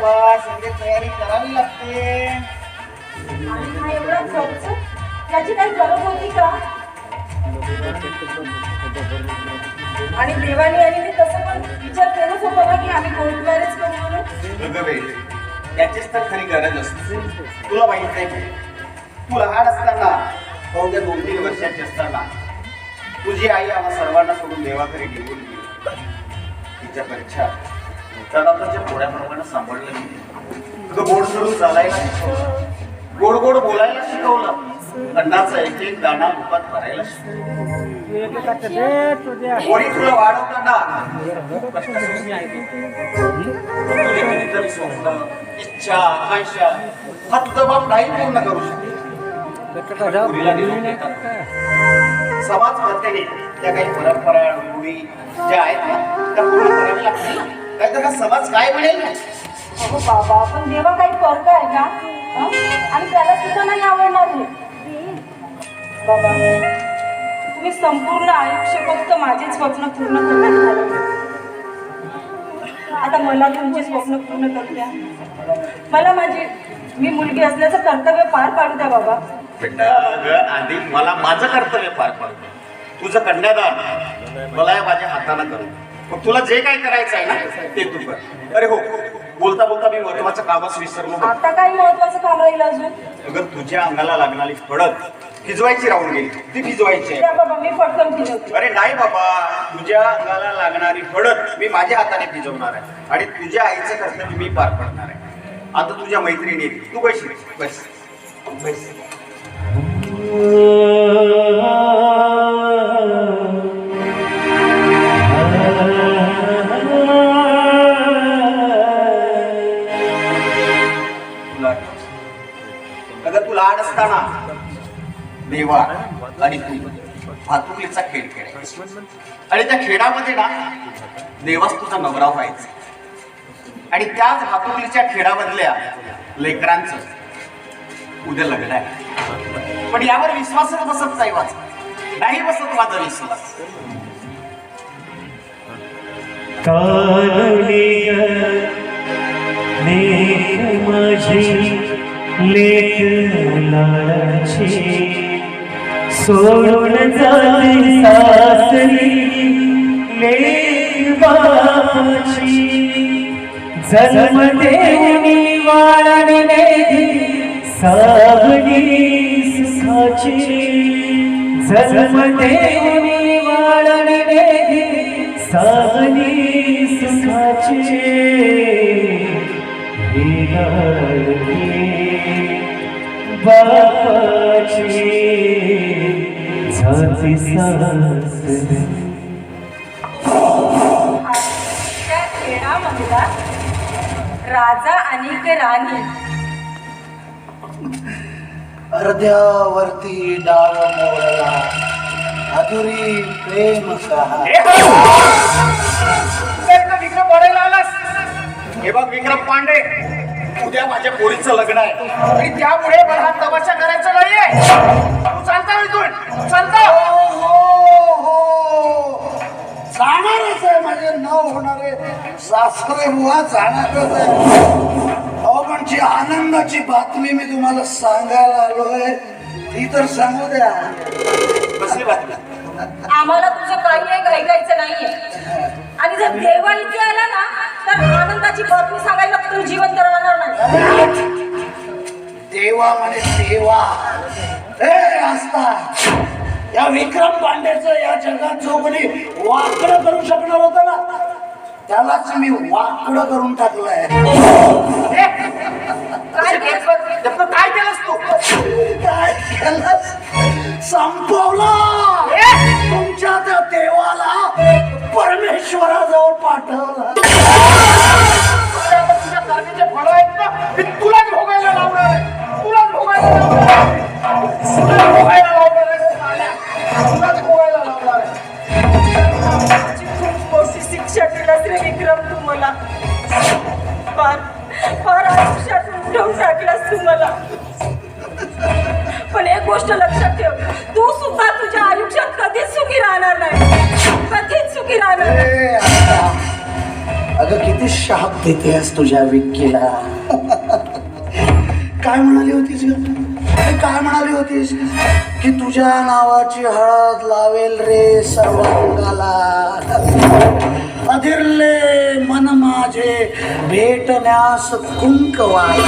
बाबा सगळी तयारी करावी लागते. आणि हा एवढा खर्च याची काही गरज होती का? आणि देवानी आणि मी तसं पण विचार केलाच होता ना की आम्ही कोर्ट मॅरेज करू म्हणून. याचीच तर खरी गरज असते. तुला माहित आहे तू लहान असताना अवघ्या 2-3 वर्षाची असताना तुझी आई आम्हा सर्वांना सोडून देवाकडे निघून गेली. तिच्या परीक्षा तलावाच्या पोळ्याप्रमाणे सांभाळलं गेली. तुझं गोड सोडून चालायला शिकवलं, गोड गोड बोलायला शिकवलं, अन्नाचा एक एक दाणा मुखात भरायला शिकवलं. कोणी तुला वाढवताना तुझे स्वप्न इच्छा आकांक्षा हा तुझा बाप नाही पूर्ण करू शकतो. समाज प्रत्येने त्या काही परंपरा रूढी ज्या आहेत ना त्या पूर्ण कराव्या लागतील. नाहीतर हा समाज काय म्हणेल ना. अगो बाबा पण देवा काही फरक आहे का? आणि त्याला सुद्धा नाही आवडणार नाही. बाबा तुम्ही संपूर्ण आयुष्य फक्त माझे स्वप्न पूर्ण करण्यात घालवले. आता मला तुमचे स्वप्न पूर्ण करू द्या. मला मी मुलगी असल्याचं कर्तव्य पार पाडू द्या बाबा. बेटा आधी मला माझं कर्तव्य पार पाडू. तुझं कन्यादान मला या माझ्या हाताने करू. मग तुला जे काही करायचं आहे ना ते तू कर. अरे हो बोलता बोलता मी महत्वाचं कामच विसरलो. आता काही महत्वाचं काम राहील अजून? अगर तुझ्या अंगाला लागणारी हळद फिजवायची राहून गेली ती फिजवायची आहे. बाबा मी पटकन फिजवते. अरे नाही बाबा तुझ्या अंगाला लागणारी हळद मी माझ्या हाताने फिजवणार आहे आणि तुझ्या आईचं कर्तव्य मी पार पडणार आहे. आता तुझ्या मैत्रिणी तू कशी बस बस. अगं तू लहान असताना देवा आणि तू भातुकलीचा खेळ खेळायचा आणि त्या खेळामध्ये ना देवास तुझा नवरा व्हायचा आणि त्याच भातुकलीच्या खेळामधल्या लेकरांचं उद्या लग्न आहे. पण यावर विश्वासच बसत नाही माझा. नाही बसत माझा विश्वास. सोडून जाते सासरी लेक बापाची जन्म देऊनी वाळणे सावली सुखाची जन्म देऊनी वाळणे सावली सुखाची बापाची झाली सास. त्या खेळामधला राजा आणि राणी अर्ध्यावरती डाव मोडला अधुरी प्रेम कहा. विक्रम पडायला आलास. हे बघ विक्रम पांडे उद्या माझ्या पोरीचं लग्न आहे आणि त्यामुळे मला हा तमाशा करायचा नाहीये. तू चालता इथून चालता. जाणारच आहे माझे नाव होणारे सासरे बुवा जाणारच आहे. अहो पण जी आनंदाची बातमी मी तुम्हाला सांगायला आलोय ती तर सांगू द्या. कसली बातमी? आम्हाला तुझं काही एक ऐकायचं नाहीये आणि जर देवा इथे आला ना तर आनंदाची बातमी सांगायला तू जिवंत राहणार नाही. देवा म्हणे देवा हे असता या विक्रम पांडेचं या जगात जो कोणी वाकडं करू शकणार होतं ना त्यालाच मी वाकडं करून टाकलंय. काय केलंस तू? काय केलंस? संपवला. तुमच्या त्या देवाला परमेश्वराजवळ पाठवला. तुझ्या कर्मीचे फळ आहेत ना मी तुलाच भोगायला लावणार आहे. तुलाच भोगायला लावणार आहे. तुलाच भोगायला लावणार आहे. तुलाच भोगायला लावणार आहे. खूप मोठी शिक्षा दिलास रे विक्रम तू मला. फार फार आयुष्यात उठवून टाकलास तू मला. पण एक गोष्ट लक्षात ठेव तू सुद्धा तुझ्या आयुष्यात कधीच सुखी राहणार नाही. कधीच सुखी राहणार नाही. अगं किती शाप देतेस तुझ्या विक्कीला. काय म्हणाली होतीस ग? काय म्हणाली होतीस की तुझ्या नावाची हळद लावेल रे सर्वांगाला. अधीरले मन माझे भेटण्यास कुंकवाला.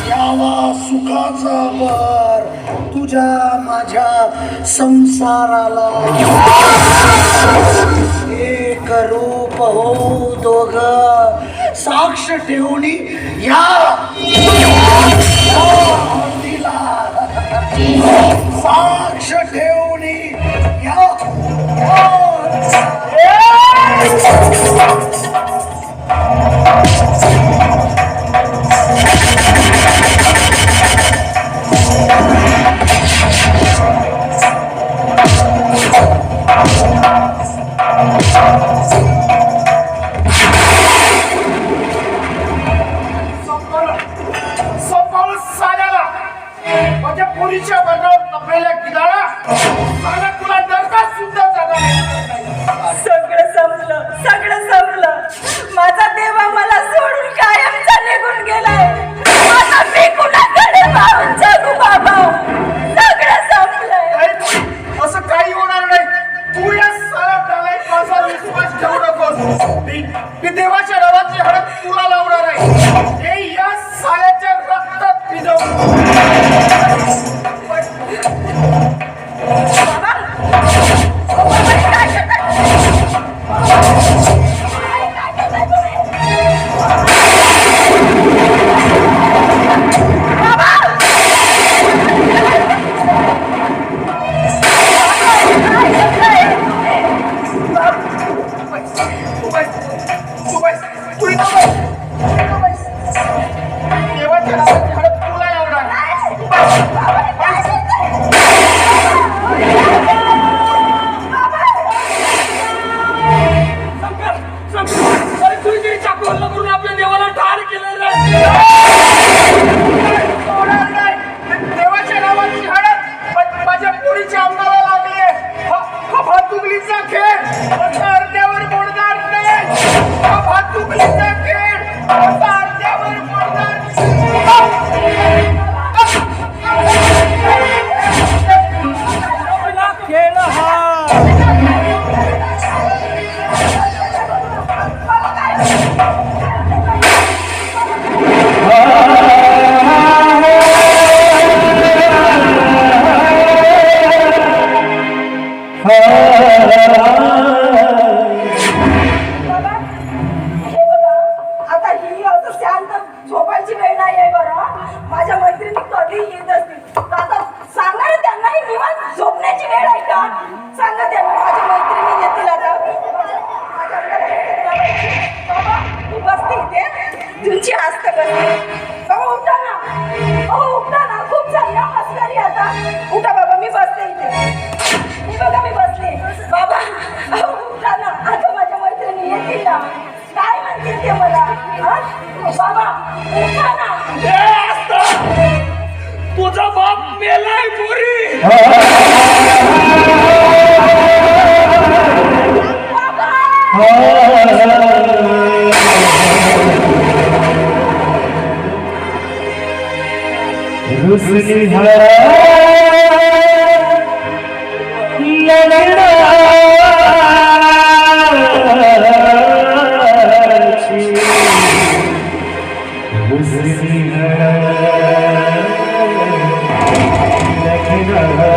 यावा सुखाचा वर तुझ्या माझ्या संसाराला. एक रूप हो दोघ साक्ष ठेवणी या हळदीला. साक्ष ठेवणी या माझ्या पोरीच्या बरोबर लपलेल्या किनारा मला तुला दरकार सुद्धा जागा नाही. सगळं संपलं. माझा देवा मला सोडून कायमचा निघून गेलाय. आता मी कुणाकडे पाहून जगू बाबा. सगळं संपलंय. असं काही होणार नाही. तू या सारा नालायक माझा विश्वास ठेवू नकोस. मी देवाच्या नावाची हळद तुला लावणार आहे. हे या साल्याच्या रक्तात भिजवून. देवाच्या नावाची हळद तुला लावणार. करून आपल्या देवाला ठार केलं. देवाच्या नावाची हळद माझ्या पोरीच्या अंगाला लागली आहे. हा भातुकलीचा खेळ अर्ध्यावर मोडणार नाही. हा भातुकलीचा खेळ अर्ध्यावर मोडणार. खेळ हा आता ही असं शांत झोपायची वेळ नाही आहे बरं. माझ्या मैत्रिणी कधी येत असतील. आता सांगा ना त्यांना ही निवांत झोपण्याची वेळ आहे का? सांगा त्यांना माझ्या मैत्रिणी येतील आता. बाबा मी बसते इथे तुमची आस्था करते. बाबा उठा ना. उठा ना. खूप चांगला मस्करी आता. उठा बाबा मी बसते इथे. बघा मी बसले. बाबा उठा ना. आता माझ्या मैत्रिणी येतील ना. काय म्हणतील ते मला? बाबा उठा ना. तुझा बाप मेलाय पोरी. रुसली हळद लढणाची. रुसली हळद लढणाची.